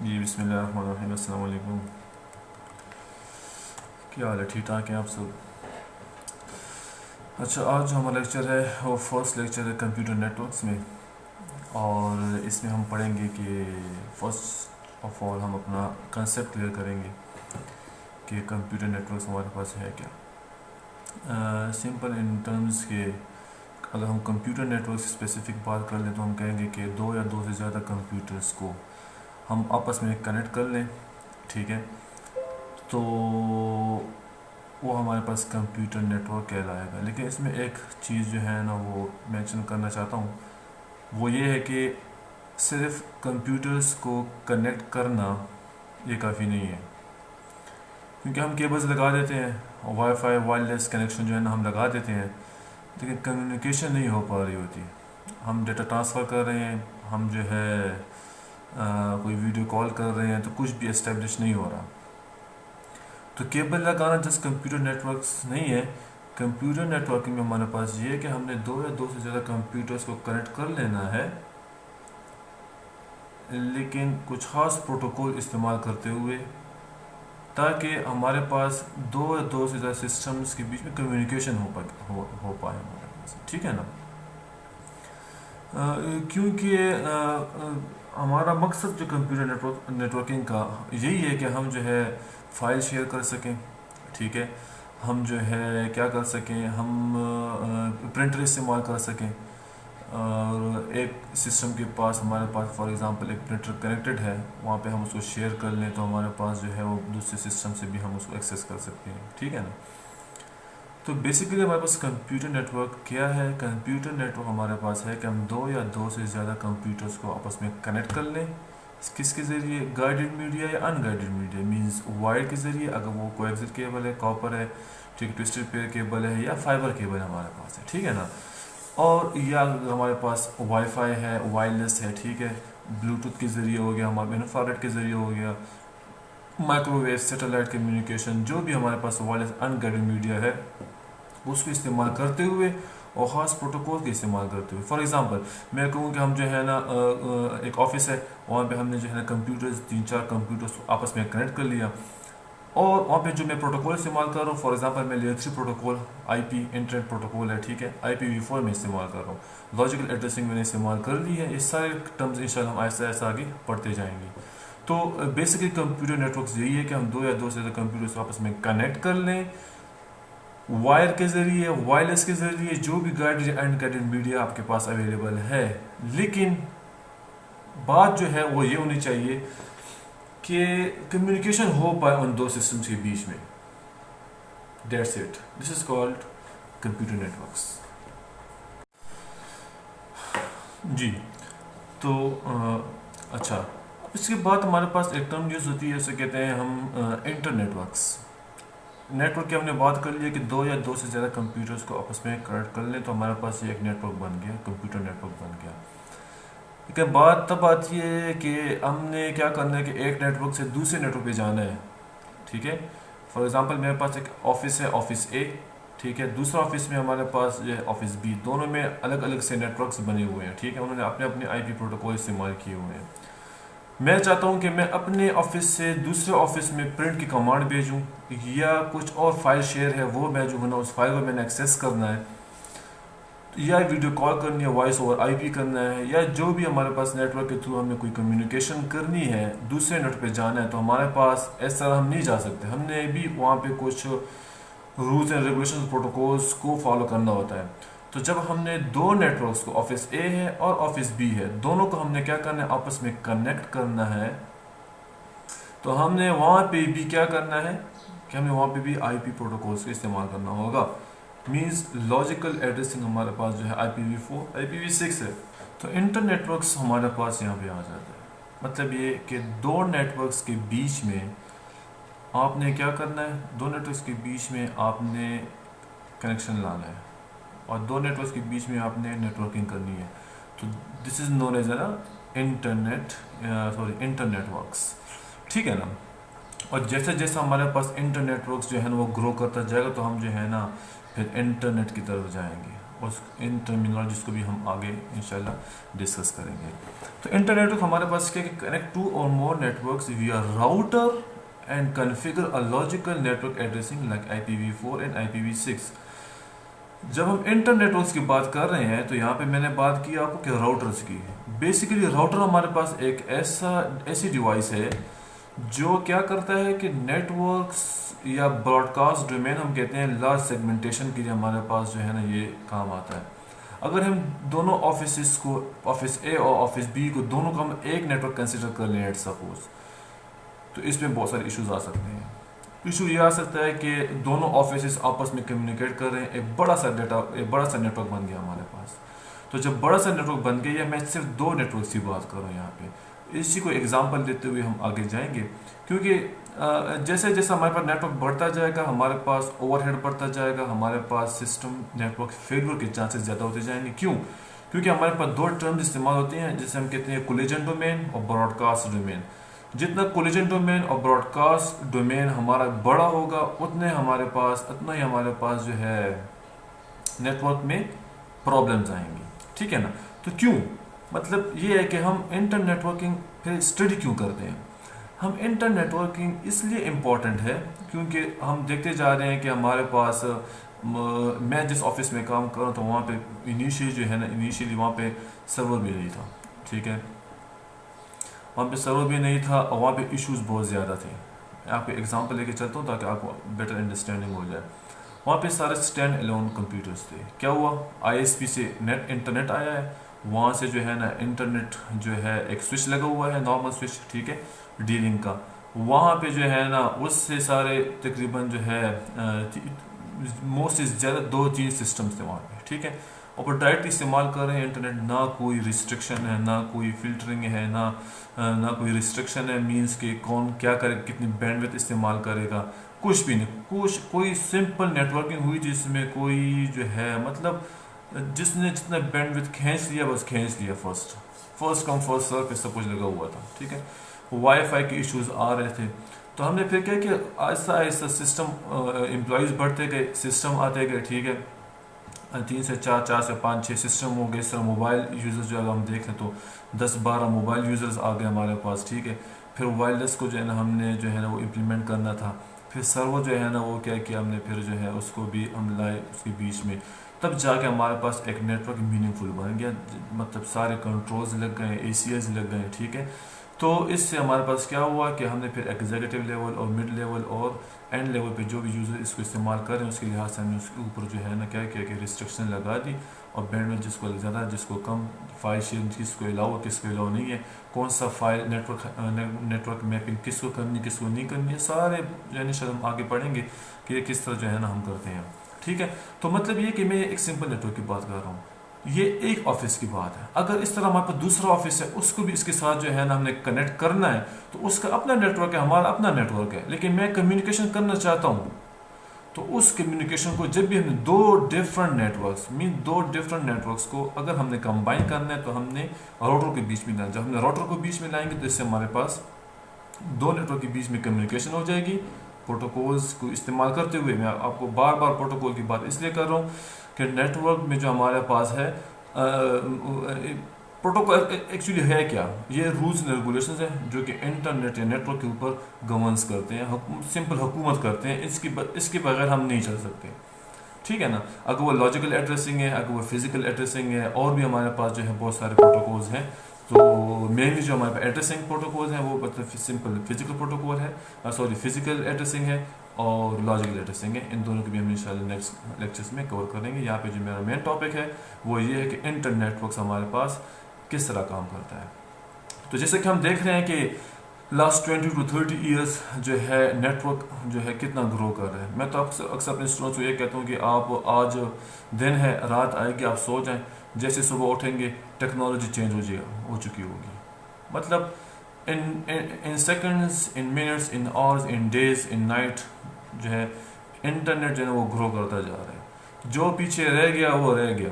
جی بسم اللہ الرحمن الرحیم، السلام علیکم. کیا حال ہے؟ ٹھیک ٹھاک ہیں آپ سب؟ اچھا، آج جو ہمارا لیکچر ہے وہ فرسٹ لیکچر ہے کمپیوٹر نیٹورکس میں، اور اس میں ہم پڑھیں گے کہ فرسٹ آف آل ہم اپنا کنسیپٹ کلیئر کریں گے کہ کمپیوٹر نیٹورکس ہمارے پاس ہے کیا. سمپل ان ٹرمز کے اگر ہم کمپیوٹر نیٹورک سے اسپیسیفک بات کر لیں تو ہم کہیں گے کہ دو یا دو سے زیادہ کمپیوٹرز کو ہم آپس میں کنیکٹ کر لیں، ٹھیک ہے، تو وہ ہمارے پاس کمپیوٹر نیٹورک کہلائے گا. لیکن اس میں ایک چیز جو ہے نا وہ مینشن کرنا چاہتا ہوں، وہ یہ ہے کہ صرف کمپیوٹرز کو کنیکٹ کرنا یہ کافی نہیں ہے، کیونکہ ہم کیبلز لگا دیتے ہیں، وائی فائی وائرلیس کنیکشن جو ہے نا ہم لگا دیتے ہیں، لیکن کمیونیکیشن نہیں ہو پا رہی ہوتی. ہم ڈیٹا ٹرانسفر کر رہے ہیں، ہم جو ہے کوئی ویڈیو کال کر رہے ہیں، تو کچھ بھی اسٹیبلش نہیں ہو رہا. تو کیبل لگانا جس کمپیوٹر نیٹورکس نہیں ہے. کمپیوٹر نیٹورکنگ میں ہمارے پاس یہ ہے کہ ہم نے دو یا دو سے زیادہ کمپیوٹرز کو کنیکٹ کر لینا ہے، لیکن کچھ خاص پروٹوکول استعمال کرتے ہوئے، تاکہ ہمارے پاس دو یا دو سے زیادہ سسٹمز کے بیچ میں کمیونیکیشن ہو پائے ہمارے پاس، ٹھیک ہے نا. کیونکہ ہمارا مقصد جو کمپیوٹر نیٹورکنگ کا یہی ہے کہ ہم جو ہے فائل شیئر کر سکیں، ٹھیک ہے، ہم جو ہے کیا کر سکیں، ہم پرنٹر استعمال کر سکیں، اور ایک سسٹم کے پاس ہمارے پاس فار ایگزامپل ایک پرنٹر کنیکٹڈ ہے، وہاں پہ ہم اس کو شیئر کر لیں تو ہمارے پاس جو ہے وہ دوسرے سسٹم سے بھی ہم اس کو ایکسیس کر سکتے ہیں، ٹھیک ہے نا. تو بیسیکلی ہمارے پاس کمپیوٹر نیٹورک کیا ہے؟ کمپیوٹر نیٹورک ہمارے پاس ہے کہ ہم دو یا دو سے زیادہ کمپیوٹرز کو آپس میں کنیکٹ کر لیں. کس کے ذریعے؟ گائیڈڈ میڈیا یا ان گائیڈڈ میڈیا، مینز وائر کے ذریعے اگر وہ کویکسل کیبل ہے، کاپر ہے، ٹھیک، ٹوسٹڈ پیئر کیبل ہے، یا فائبر کیبل ہمارے پاس ہے، ٹھیک ہے نا. اور یا ہمارے پاس وائی فائی ہے، وائرلیس ہے، ٹھیک ہے، بلوٹوتھ کے ذریعے ہو گیا، ہمارے انفرارڈ کے ذریعے ہو گیا، مائکرو ویو، سیٹلائٹ کمیونیکیشن، جو بھی ہمارے پاس وائرلیس ان گائیڈڈ میڈیا ہے اس کو استعمال کرتے ہوئے اور خاص پروٹوکول کے استعمال کرتے ہوئے. فار ایگزامپل میں کہوں کہ ہم جو ہے نا ایک آفس ہے، وہاں پہ ہم نے جو ہے نا کمپیوٹرز 3-4 کمپیوٹرز آپس میں کنیکٹ کر لیا، اور وہاں پہ جو میں پروٹوکول استعمال کر رہا ہوں، فار ایگزامپل میں لیئر 3 پروٹوکول، آئی پی انٹرنیٹ پروٹوکول ہے، ٹھیک ہے، IPv4 میں استعمال کر رہا ہوں، لاجیکل ایڈریسنگ میں نے استعمال کر لی ہے. یہ سارے ٹرمز انشاءاللہ ہم آہستہ آہستہ آگے پڑھتے جائیں گے. تو بیسکلی کمپیوٹر نیٹورکس یہی ہے کہ ہم دو یا دو سے زیادہ کمپیوٹرز آپس میں کنیکٹ کر لیں، وائر کے ذریعے، وائرلیس کے ذریعے، جو بھی گائیڈڈ اینڈ گائیڈڈ میڈیا آپ کے پاس اویلیبل ہے. لیکن بات جو ہے وہ یہ ہونی چاہیے کہ کمیونیکیشن ہو پائے ان دو سسٹمز کے بیچ میں. That's it, this is called computer networks. جی تو اچھا، اس کے بعد ہمارے پاس ایک ٹرم یوز ہوتی ہے، اسے کہتے ہیں ہم انٹر نیٹورکس. نیٹورک کی ہم نے بات کر لی ہے کہ دو یا دو سے زیادہ کمپیوٹرز کو آپس میں کنیکٹ کر لیں تو ہمارے پاس یہ ایک نیٹورک بن گیا، کمپیوٹر نیٹورک بن گیا. لیکن بات تب آتی ہے کہ ہم نے کیا کرنا ہے کہ ایک نیٹورک سے دوسرے نیٹورک پہ جانا ہے، ٹھیک ہے. فار ایگزامپل میرے پاس ایک آفس ہے، آفس اے، ٹھیک ہے، دوسرا آفس میں ہمارے پاس جو ہے آفس بی، دونوں میں الگ الگ سے نیٹورکس بنے ہوئے ہیں، ٹھیک ہے، انہوں نے اپنے اپنے آئی پی پروٹوکول استعمال کیے ہوئے ہیں. میں چاہتا ہوں کہ میں اپنے آفس سے دوسرے آفس میں پرنٹ کی کمانڈ بھیجوں، یا کچھ اور فائل شیئر ہے وہ بھیجوں، ہونا اس فائل کو میں نے ایکسیس کرنا ہے، یا ویڈیو کال کرنی ہے، وائس اوور آئی پی کرنا ہے، یا جو بھی ہمارے پاس نیٹ ورک کے تھرو ہمیں کوئی کمیونیکیشن کرنی ہے، دوسرے نیٹ پہ جانا ہے، تو ہمارے پاس اس طرح ہم نہیں جا سکتے. ہم نے بھی وہاں پہ کچھ رولز اینڈ ریگولیشن پروٹوکولز کو فالو کرنا ہوتا ہے. تو جب ہم نے دو نیٹ ورکس کو، آفس اے ہے اور آفس بی ہے، دونوں کو ہم نے کیا کرنا ہے؟ آپس میں کنیکٹ کرنا ہے. تو ہم نے وہاں پہ بھی کیا کرنا ہے کہ ہمیں وہاں پہ بھی آئی پی پروٹوکولز کا استعمال کرنا ہوگا. مینز لاجیکل ایڈریسنگ ہمارے پاس جو ہے IPv4 IPv6 ہے. تو انٹر نیٹورکس ہمارے پاس یہاں پہ آ جاتا ہے. مطلب یہ کہ دو نیٹورکس کے بیچ میں آپ نے کیا کرنا ہے؟ دو نیٹورکس کے بیچ میں آپ نے کنیکشن لانا ہے، اور دو نیٹورکس کے بیچ میں آپ نے نیٹورکنگ کرنی ہے. تو دس از نون ایز انٹر نیٹورکس، ٹھیک ہے نا. اور جیسے جیسے ہمارے پاس انٹر نیٹورکس جو ہے نا وہ گرو کرتا جائے گا، تو ہم جو ہے نا پھر انٹرنیٹ کی طرف جائیں گے. ان ٹرمینالوجیز کو بھی ہم آگے انشاءاللہ ڈسکس کریں گے. تو انٹرنیٹ ہمارے پاس کیا کہ connect two or more networks via router and configure a logical network addressing like IPv4 and IPv6. جب ہم انٹرنیٹ ورکس کی بات کر رہے ہیں تو یہاں پہ میں نے بات کی آپ کو کہ راؤٹرز کی. بیسیکلی راؤٹر ہمارے پاس ایک ایسی ڈیوائس ہے جو کیا کرتا ہے کہ نیٹ ورکس یا براڈ کاسٹ ڈومین ہم کہتے ہیں لارج سیگمنٹیشن کے لیے ہمارے پاس جو ہے نا یہ کام آتا ہے. اگر ہم دونوں آفیسز کو آفس اے اور آفس بی کو دونوں کو ہم ایک نیٹ ورک کنسیڈر کر لیں ایٹ سپوز, تو اس میں بہت سارے ایشوز آ سکتے ہیں. ایشو یہ آ سکتا ہے کہ دونوں آفیسز آپس میں کمیونیکیٹ کر رہے ہیں, ایک بڑا سا نیٹ ورک بن گیا ہمارے پاس. تو جب بڑا سا نیٹ ورک بن گیا, یا میں صرف 2 نیٹ ورکس کی بات کر رہا ہوں یہاں پہ, اسی کو ایگزامپل دیتے ہوئے ہم آگے جائیں گے, کیونکہ جیسے جیسے ہمارے پاس نیٹ ورک بڑھتا جائے گا ہمارے پاس اوور ہیڈ بڑھتا جائے گا, ہمارے پاس سسٹم نیٹ ورک فیلور کے چانسز زیادہ ہوتے جائیں گے. کیوں؟ کیونکہ ہمارے پاس 2 ٹرمز استعمال ہوتے ہیں جسے ہم کہتے ہیں کولیجن ڈومین اور براڈ کاسٹ ڈومین. جتنا کولیجن ڈومین اور براڈ کاسٹ ڈومین ہمارا بڑا ہوگا اتنا ہی ہمارے پاس جو ہے نیٹ ورک میں پرابلمز آئیں گی. ٹھیک ہے نا. تو کیوں؟ مطلب یہ ہے کہ ہم انٹر نیٹ ورکنگ پھر اسٹڈی کیوں کرتے ہیں. ہم انٹر نیٹ ورکنگ اس لیے امپورٹنٹ ہے کیونکہ ہم دیکھتے جا رہے ہیں کہ ہمارے پاس, میں جس آفس میں کام کر رہا ہوں تو وہاں پہ انیشیلی وہاں پہ سرور بھی نہیں تھا. ٹھیک ہے, وہاں پہ سرور بھی نہیں تھا اور وہاں پہ ایشوز بہت زیادہ تھے. میں آپ کو ایگزامپل لے کے چلتا ہوں تاکہ آپ کو بیٹر انڈرسٹینڈنگ ہو جائے. وہاں پہ سارے اسٹینڈ الون کمپیوٹرز تھے. کیا ہوا, ISP سے انٹرنیٹ آیا ہے, وہاں سے جو ہے نا انٹرنیٹ جو ہے ایک سوئچ لگا ہوا ہے, نارمل سوئچ, ٹھیک ہے, ڈیلنگ کا. وہاں پہ جو ہے نا اس سے سارے تقریباً جو ہے موسٹلی زیادہ 2-3 سسٹمز تھے وہاں پہ. ٹھیک ہے, اور ڈائریکٹ استعمال کر رہے ہیں انٹرنیٹ, نہ کوئی ریسٹرکشن ہے, نہ کوئی فلٹرنگ ہے, نہ کوئی ریسٹرکشن ہے مینس کہ کون کیا کرے, کتنی بینڈ وتھ استعمال کرے گا, کچھ بھی نہیں. کوئی سمپل نیٹ ورکنگ ہوئی جس میں کوئی جو ہے مطلب جس نے جتنا بینڈ وتھ کھینچ لیا بس کھینچ لیا, فرسٹ کم فرسٹ سرو پہ سب کچھ لگا ہوا تھا. ٹھیک ہے, وائی فائی کے ایشوز آ رہے تھے. تو ہم نے پھر کیا کہ آہستہ آہستہ سسٹم امپلائیز بڑھتے گئے, سسٹم آتے گئے. ٹھیک ہے, 3 سے 4, 4 سے 5, 6 سسٹم ہو گئے. اس طرح موبائل یوزرز جو اگر ہم دیکھیں تو 10-12 موبائل یوزرز آ گئے ہمارے پاس. ٹھیک ہے, پھر وائرلیس کو جو ہے نا ہم نے جو ہے نا وہ امپلیمنٹ کرنا تھا. پھر سرور جو ہے نا وہ کیا کیا ہم نے پھر جو ہے اس کو بھی ہم لائے اس کے بیچ میں, تب جا کے ہمارے پاس ایک نیٹ ورک میننگ فل بن گیا. مطلب سارے کنٹرولز لگ گئے, ACS لگ گئے. ٹھیک ہے, تو اس سے ہمارے پاس کیا ہوا کہ ہم نے پھر ایگزیکٹو لیول اور مڈ لیول اور اینڈ لیول پہ جو بھی یوزر اس کو استعمال کر رہے ہیں اس کے لحاظ سے ہم نے اس کے اوپر جو ہے نا کیا کیا کہ ریسٹرکشن لگا دی, اور بینڈ میں جس کو زیادہ جس کو کم, فائل شیئر کس کو الاؤ کس کو الاؤ نہیں ہے, کون سا فائل نیٹ ورک میپنگ کس کو کرنی کس کو نہیں کرنی ہے, سارے جو ہے نا ہم آگے پڑھیں گے کہ یہ کس طرح جو ہے نا ہم کرتے ہیں. ٹھیک ہے, تو مطلب یہ کہ میں ایک سمپل نیٹ ورک کی بات کر رہا ہوں, یہ ایک آفس کی بات ہے. اگر اس طرح ہمارے پاس دوسرا آفس ہے اس کو بھی اس کے ساتھ جو ہے نا ہم نے کنیکٹ کرنا ہے, تو اس کا اپنا نیٹ ورک ہے, ہمارا اپنا نیٹ ورک ہے, لیکن میں کمیونیکیشن کرنا چاہتا ہوں. تو اس کمیونیکیشن کو جب بھی ہم نے 2 ڈفرنٹ نیٹ ورکس کو اگر ہم نے کمبائن کرنا ہے تو ہم نے راؤٹر کے بیچ میں لانا. جب ہم نے راؤٹر کو بیچ میں لائیں گے تو اس سے ہمارے پاس 2 نیٹ ورک کے بیچ میں کمیونیکیشن ہو جائے گی. پروٹوکولز کو استعمال کرتے ہوئے, میں آپ کو بار بار پروٹوکول کی بات اس لیے کر رہا ہوں کہ نیٹ ورک میں جو ہمارے پاس ہے پروٹوکول ایکچولی ہے کیا, یہ رولز اینڈ ریگولیشنز ہیں جو کہ انٹرنیٹ یا نیٹ ورک کے اوپر گورننس کرتے ہیں, سمپل حکومت کرتے ہیں. اس کے بغیر ہم نہیں چل سکتے. ٹھیک ہے نا, اگر وہ لاجیکل ایڈریسنگ ہے, اگر وہ فزیکل ایڈریسنگ ہے, اور بھی ہمارے پاس جو ہے بہت سارے پروٹوکولز ہیں. تو مینلی جو ہمارے پاس ایڈریسنگ پروٹوکولز ہیں وہ مطلب سمپل فزیکل پروٹوکول ہے, فزیکل ایڈریسنگ ہے اور لاجیکل ایڈریسنگ ہے. ان دونوں کو بھی ہم انشاءاللہ نیکسٹ لیکچرز میں کور کریں گے. یہاں پہ جو میرا مین ٹاپک ہے وہ یہ ہے کہ انٹرنیٹ ورکس ہمارے پاس کس طرح کام کرتا ہے. تو جیسے کہ ہم دیکھ رہے ہیں کہ لاسٹ 20 to 30 ایئرس جو ہے نیٹ ورک جو ہے کتنا گرو کر رہا ہے. میں تو اکثر اپنے اسٹوڈنٹس کو یہ کہتا ہوں کہ آپ آج دن ہے, رات آئے گی, آپ سو جائیں, جیسے صبح اٹھیں گے ٹیکنالوجی چینج ہو چکی ہوگی. مطلب in seconds, in minutes, in hours, in days, in night جو ہے انٹرنیٹ جو ہے وہ گرو کرتا جا رہا ہے. جو پیچھے رہ گیا وہ رہ گیا,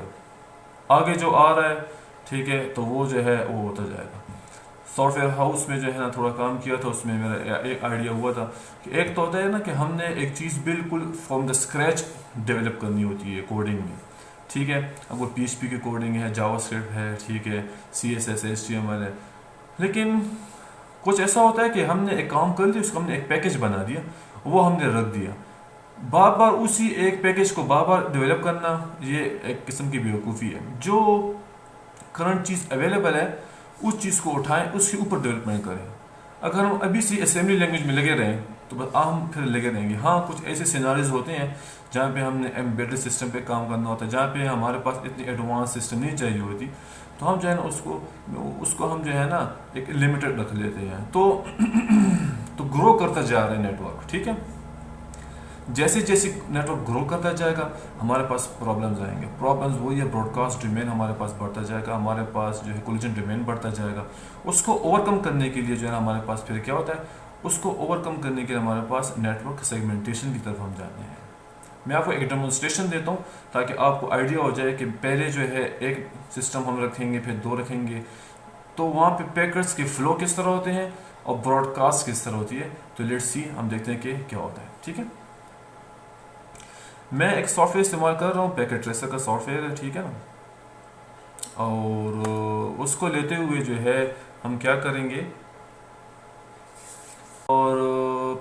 آگے جو آ رہا ہے ٹھیک ہے تو وہ جو ہے وہ ہوتا جائے گا. سافٹ ویئر ہاؤس میں جو ہے نا تھوڑا کام کیا تھا, اس میں میرا ایک آئیڈیا ہوا تھا کہ ایک تو ہوتا ہے نا کہ ہم نے ایک چیز بالکل فرام دا اسکریچ ڈیولپ کرنی ہوتی ہے کوڈنگ میں. ٹھیک ہے. اب وہ پی ایچ پی کی کوڈنگ ہے، جاوا اسکرپٹ ہے، ٹھیک ہے، C S S, H T M L ہے. لیکن کچھ ایسا ہوتا ہے کہ ہم نے ایک کام کر لیا، اس کو ہم نے ایک پیکج بنا دیا، وہ ہم نے رکھ دیا. بار بار اسی ایک پیکج کو بار بار ڈیولپ کرنا، یہ ایک قسم کی بیوقوفی ہے. جو کرنٹ چیز اویلیبل ہے اس چیز کو اٹھائیں، اس کے اوپر ڈیولپمنٹ کریں. اگر ہم ابھی سے اسمبلی لینگویج میں لگے رہیں تو بس ہم پھر لگے رہیں گے. ہاں کچھ ایسے سیناریوز ہوتے ہیں جہاں پہ ہم نے ایمبیڈڈ سسٹم پہ کام کرنا ہوتا ہے، جہاں پہ ہمارے پاس اتنی ایڈوانس سسٹم نہیں چاہیے ہوتی، تو ہم جو ہے نا اس کو ہم جو ہے نا ایک لمیٹڈ رکھ لیتے ہیں. تو گرو کرتا جا رہا ہے نیٹ ورک. ٹھیک ہے، جیسے جیسے نیٹ ورک گرو کرتا جائے گا ہمارے پاس پرابلمز آئیں گے. پرابلمز وہی ہے، براڈ کاسٹ ڈومین ہمارے پاس بڑھتا جائے گا، ہمارے پاس جو ہے کولیجن ڈومین بڑھتا جائے گا. اس کو اوور کم کرنے کے لیے جو ہے نا ہمارے پاس پھر کیا ہوتا ہے، اس کو اوور کم کرنے کے لیے ہمارے پاس نیٹ ورک سیگمنٹیشن کی طرف ہم جاتے ہیں. میں آپ کو ایک ڈیمونسٹریشن دیتا ہوں تاکہ آپ کو آئیڈیا ہو جائے کہ پہلے جو ہے ایک سسٹم ہم رکھیں گے، پھر دو رکھیں گے، تو وہاں پہ پیکٹس کے فلو کس طرح ہوتے ہیں اور براڈ کاسٹ کس طرح ہوتی ہے. تو لیٹس سی، ہم دیکھتے ہیں کہ کیا ہوتا ہے. ٹھیک ہے، میں ایک سافٹ ویئر استعمال کر رہا ہوں، پیکٹ ٹریسر کا سافٹ ویئر ہے. ٹھیک ہے نا، اور اس کو لیتے ہوئے جو ہے ہم کیا کریں گے، اور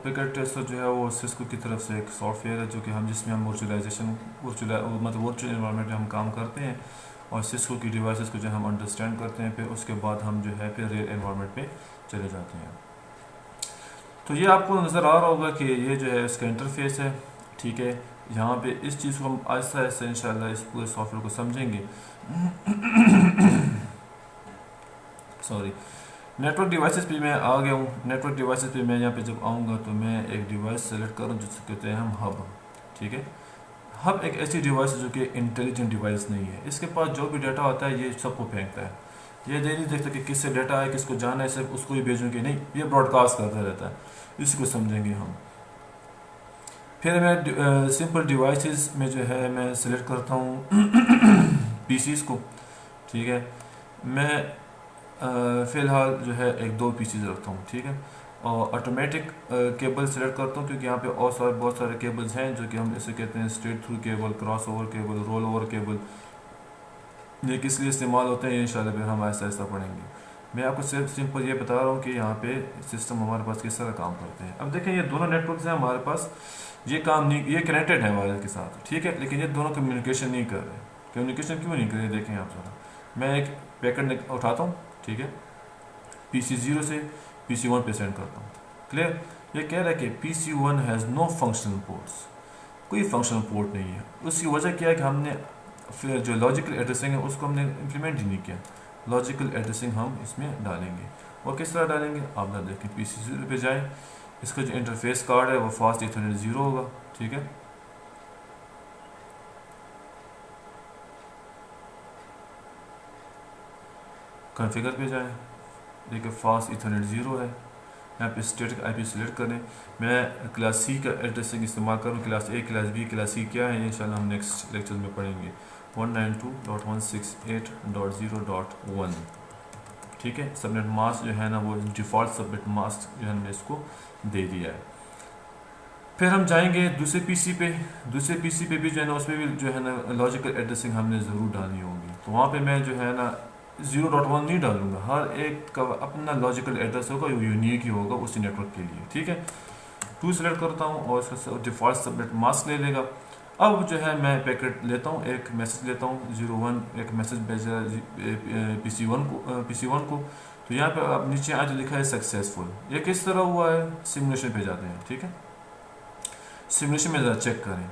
پیکٹ ٹریسر جو ہے وہ سسکو کی طرف سے ایک سافٹ ویئر ہے جو کہ جس میں ہم ورچوئلائزیشن مطلب ورچوئل انوائرمنٹ میں ہم کام کرتے ہیں، اور سسکو کی ڈیوائسز کو جو ہم انڈرسٹینڈ کرتے ہیں. پھر اس کے بعد ہم جو ہے پھر ریئل انوائرمنٹ پہ چلے جاتے ہیں. تو یہ آپ کو نظر آ رہا ہوگا کہ یہ جو ہے اس کا انٹرفیس ہے. ٹھیک ہے، یہاں پہ اس چیز کو ہم آہستہ آہستہ انشاءاللہ اس پورے سافٹ ویئر کو سمجھیں گے. سوری، نیٹ ورک ڈیوائسز پہ میں آ گیا ہوں. نیٹ ورک ڈیوائسز پہ میں یہاں پہ جب آؤں گا تو میں ایک ڈیوائس سلیکٹ کروں جس کو کہتے ہیں ہم ہب. ٹھیک ہے، ہب ایک ایسی ڈیوائس ہے جو کہ انٹیلیجنٹ ڈیوائس نہیں ہے. اس کے پاس جو بھی ڈیٹا ہوتا ہے یہ سب کو پھینکتا ہے. یہ نہیں دیکھتا کہ کس سے ڈیٹا ہے، کس کو جانا ہے، صرف اس کو ہی بھیجوں کہ نہیں، یہ براڈ کاسٹ کرتا رہتا ہے. اس کو سمجھیں گے ہم. پھر میں سمپل ڈیوائسز میں جو ہے میں سلیکٹ کرتا ہوں پی سیز کو. ٹھیک ہے، میں فی الحال جو ہے ایک دو پی سیز رکھتا ہوں. ٹھیک ہے، اور آٹومیٹک کیبل سلیکٹ کرتا ہوں کیونکہ یہاں پہ اور بہت سارے کیبلز ہیں جو کہ ہم اسے کہتے ہیں straight through cable, cross over cable, roll over cable. یہ کس لیے استعمال ہوتے ہیں انشاءاللہ پھر ہم آہستہ آہستہ پڑھیں گے. میں آپ کو صرف سمپل یہ بتا رہا ہوں کہ یہاں پہ سسٹم ہمارے پاس کس طرح کام کرتے ہیں. اب دیکھیں یہ دونوں نیٹ ورکس ہیں ہمارے پاس، یہ کام نہیں، یہ کنیکٹڈ ہے وائر کے ساتھ. ٹھیک ہے، لیکن یہ دونوں کمیونیکیشن نہیں کر رہے. کمیونیکیشن کیوں نہیں کر رہے دیکھیں آپ ذرا. میں ایک پیکٹ اٹھاتا ہوں، ٹھیک ہے، پی سی 0 سے پی سی 1 پہ سینڈ کرتا ہوں. کلیئر؟ یہ کہہ رہا ہے کہ پی سی 1 ہیز نو فنکشنل پورٹس، کوئی فنکشنل پورٹ نہیں ہے. اس کی وجہ کیا ہے کہ ہم نے پھر جو لاجیکل ایڈریسنگ ہے اس کو ہم نے امپلیمنٹ ہی نہیں کیا. لاجیکل ایڈریسنگ ہم اس میں ڈالیں گے. اور کس طرح ڈالیں گے آپ نہ دیکھیں. پی سی 0 پہ جائیں، اس کا جو انٹرفیس کارڈ ہے وہ فاسٹ ایتھرنیٹ 0 ہوگا. ٹھیک ہے، کنفیگر پہ جائیں، دیکھیں فاسٹ ایتھرنیٹ 0 ہے. یہاں پہ اسٹیٹک آئی پی سلیکٹ کریں. میں کلاس سی کا ایڈریسنگ استعمال کروں. Class A, class B, class C کیا ہے انشاءاللہ ہم نیکسٹ لیکچر میں پڑھیں گے. 192.168.0.1. ٹھیک ہے، سبنیٹ ماسک جو ہے نا وہ ڈیفالٹ سبنیٹ ماسک جو ہے ہم نے اس کو دے دیا ہے. پھر ہم جائیں گے دوسرے پی سی پہ. دوسرے پی سی پہ بھی جو ہے نا اس میں بھی جو ہے نا لاجیکل ایڈریسنگ ہم نے ضرور ڈالنی ہوگی. تو وہاں پہ میں جو ہے نا 0.1 نہیں ڈالوں گا. ہر ایک کا اپنا لاجیکل ایڈریس ہوگا، وہ یونیک ہی ہوگا اسی نیٹ ورک کے لیے. ٹھیک ہے، 2 سلیکٹ کرتا ہوں اور اس کا ڈیفالٹ سبنیٹ ماسک لے لے گا. اب جو ہے میں پیکٹ لیتا ہوں، ایک میسج لیتا ہوں 01، ایک میسج بھیجا پی سی 1 کو. تو یہاں پہ اب نیچے آج لکھا ہے سکسیزفل. یہ کس طرح ہوا ہے، سیمولیشن پہ جاتے ہیں. ٹھیک ہے، سیمولیشن میں ذرا چیک کریں.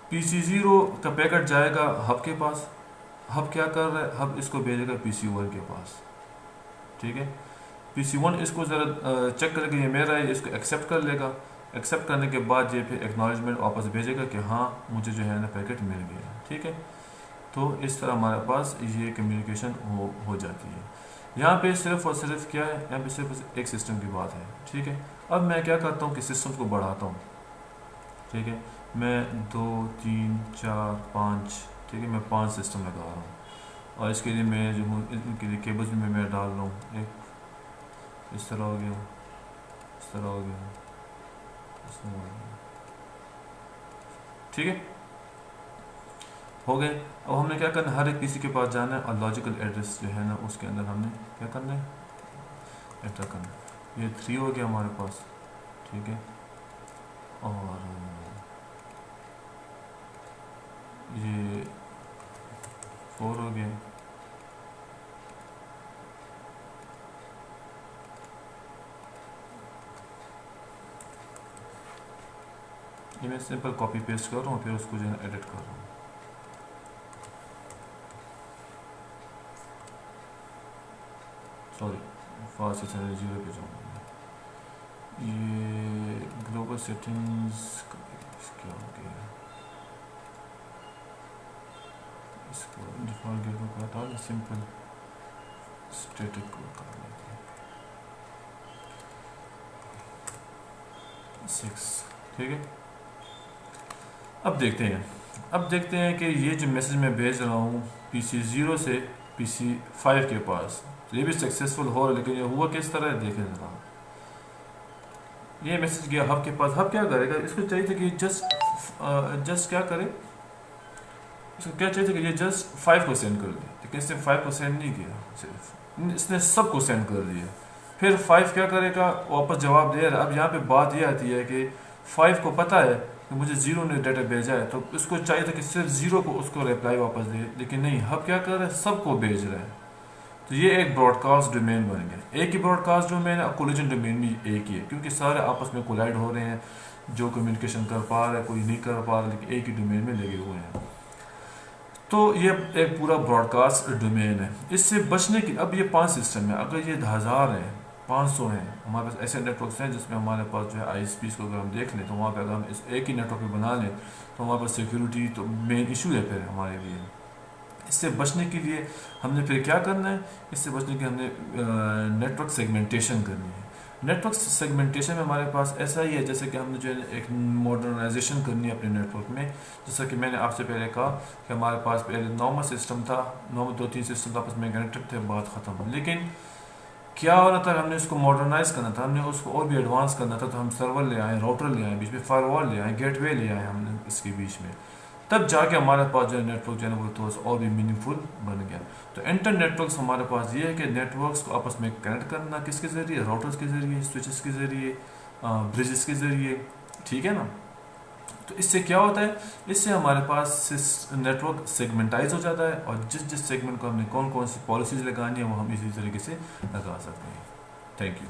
پی سی 0 کا پیکٹ جائے گا ہب کے پاس. ہب کیا کر رہا ہے، ہب اس کو بھیجے گا پی سی 1 کے پاس. ٹھیک ہے، پی سی 1 اس کو ذرا چیک کر کے یہ میرا ہے، اس کو ایکسیپٹ کر لے گا. ایکسیپٹ کرنے کے بعد یہ پھر ایکنالجمنٹ واپس بھیجے گا کہ ہاں مجھے جو ہے نا پیکٹ مل گیا. ٹھیک ہے، تو اس طرح ہمارے پاس یہ کمیونیکیشن ہو جاتی ہے. یہاں پہ صرف اور صرف کیا ہے، یہاں پہ صرف ایک سسٹم کی بات ہے. ٹھیک ہے، اب میں کیا کرتا ہوں کہ سسٹم کو بڑھاتا ہوں. ٹھیک ہے، میں 2 3 4 5، ٹھیک ہے، میں 5 سسٹم لگا رہا ہوں. اور اس کے لیے میں جو ہوں ان کے لیے کیبلز بھی میں ڈال رہا ہوں. ایک اس طرح ہو گیا، اس طرح ہو گیا، اس طرح ہو گیا. ٹھیک ہے، ہو گئے. اب ہم نے کیا کرنا ہے, ہر ایک پی سی کے پاس جانا ہے اور لاجیکل ایڈریس جو ہے نا اس کے اندر ہم نے کیا کرنا ہے, انٹر کرنا ہے. یہ 3 ہو گیا ہمارے پاس, ٹھیک ہے, اور یہ 4 ہو گیا. یہ میں سمپل کاپی پیسٹ کر رہا ہوں, پھر اس کو جو ہے ایڈٹ کر رہا ہوں. سوری, فاسٹ سے 0 پہ جاؤں گا. یہ گلوبل سیٹنگز کیا ہو گیا, اس کو ڈیفالٹ گیٹ کو ہٹا دیں, سمپل اسٹیٹک کو کر لیتے ہیں 6, ٹھیک ہے. اب دیکھتے ہیں کہ یہ جو میسج میں بھیج رہا ہوں پی سی 0 سے پی سی 5 کے پاس, یہ بھی سکسیزفل ہو رہا ہے, لیکن یہ ہوا کس طرح ہے دیکھیں ذرا. یہ میسج گیا ہب کے پاس. ہب کیا کرے گا, اس کو چاہیے تھا کہ جسٹ کیا کرے, اس کو کیا چاہیے تھا کہ یہ جسٹ 5 کو سینڈ کر دے, لیکن اس نے 5 کو سینڈ نہیں کیا, صرف اس نے سب کو سینڈ کر دیا. پھر 5 کیا کرے گا, واپس جواب دے رہا ہے. اب یہاں پہ بات یہ آتی ہے کہ 5 کو پتہ ہے کہ مجھے 0 نے ڈیٹا بھیجا ہے, تو اس کو چاہیے تھا کہ صرف 0 کو اس کو ریپلائی واپس دے, لیکن نہیں, ہب کیا کر رہا ہے, سب کو بھیج رہا ہے. تو یہ ایک براڈ کاسٹ ڈومین بن گیا. ایک ہی براڈ کاسٹ ڈومین ہے, کولیجن ڈومین بھی ایک ہی ہے, کیونکہ سارے آپس میں کولائڈ ہو رہے ہیں. جو کمیونیکیشن کر پا رہا ہے, کوئی نہیں کر پا رہا, لیکن ایک ہی ڈومین میں لگے ہوئے ہیں. تو یہ ایک پورا براڈ کاسٹ ڈومین ہے. اس سے بچنے کی, اب یہ 5 سسٹم ہے, اگر یہ 1000 ہیں, 500 ہیں, ہمارے پاس ایسے نیٹ ورکس ہیں جس میں ہمارے پاس جو ہے آئی ایس پیز کو اگر ہم دیکھ لیں تو وہاں پہ اگر ہم اس ایک ہی نیٹ ورک پہ بنا لیں تو ہمارے پاس سیکیورٹی تو مین ایشو ہے پھر ہمارے لیے. اس سے بچنے کے لیے ہم نے پھر کیا کرنا ہے, اس سے بچنے کے ہم نے نیٹ ورک سیگمنٹیشن کرنی ہے. نیٹ ورک سیگمنٹیشن میں ہمارے پاس ایسا ہی ہے جیسے کہ ہم نے جو ہے ایک ماڈرنائزیشن کرنی ہے اپنے نیٹ ورک میں. جیسا کہ میں نے آپ سے پہلے کہا کہ ہمارے پاس پہلے نارمل سسٹم تھا, نارمل 2-3 سسٹم آپس میں کنیکٹڈ تھے, بات ختم. لیکن کیا ہونا تھا, ہم نے اس کو ماڈرنائز کرنا تھا, ہم نے اس کو اور بھی ایڈوانس کرنا تھا. تو ہم سرور لے آئے, راؤٹر لے آئے, بیچ میں فائر وال لے آئے, گیٹ وے لے آئے ہم نے اس کے بیچ میں. تب جا کے ہمارے پاس جو ہے نیٹ ورک جو ہے وہ تھوڑا سا اور بھی میننگ فل بن گیا. تو انٹر نیٹ ورکس ہمارے پاس یہ ہے کہ نیٹ ورکس کو آپس میں کنیکٹ کرنا کس کے ذریعے, راؤٹرس کے ذریعے, سوئچز کے ذریعے, بریجز کے ذریعے, ٹھیک ہے نا. تو اس سے کیا ہوتا ہے, اس سے ہمارے پاس نیٹ ورک سیگمنٹائز ہو جاتا ہے, اور جس سیگمنٹ کو ہم نے کون سی پالیسیز لگانی ہے وہ ہم اسی طریقے سے لگا سکتے ہیں. Thank you.